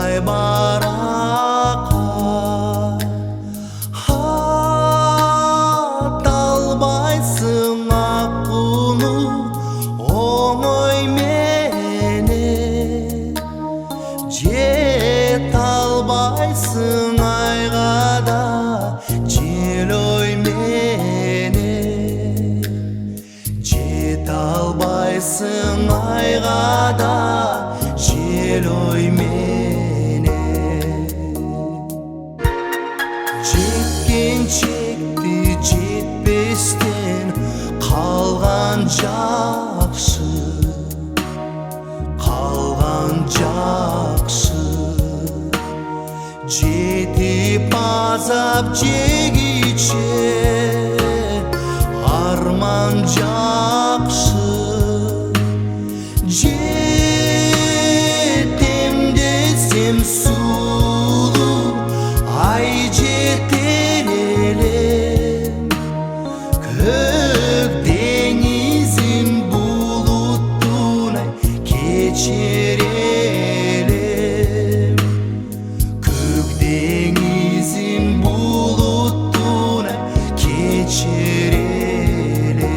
сыңай баракка аталбайсың акууну оңой менен жете албайсың айга да жел ой менен жете албайсың айга да жел ой менен жеткенчекти жетпестен калган жакшы жетип азап жегиче арман жакшы жетем десем сулуу ай жетер элем көк деңизин булуттунай кечер элем көк деңизин булуттунай кечер элем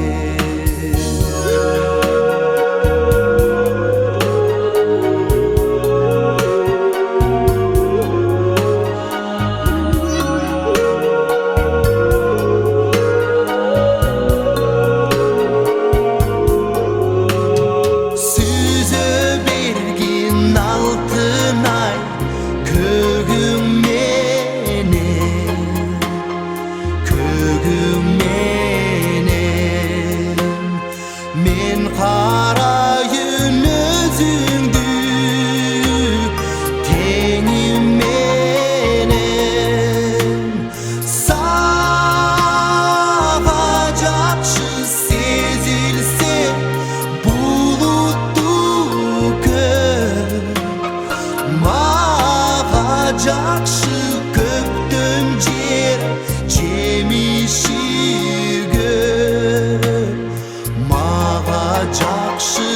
мен карайын өзүңдү теңим менен сага жакшы сезилсе булуттуу көк мага жакшы көктөм жер жемиши жакшы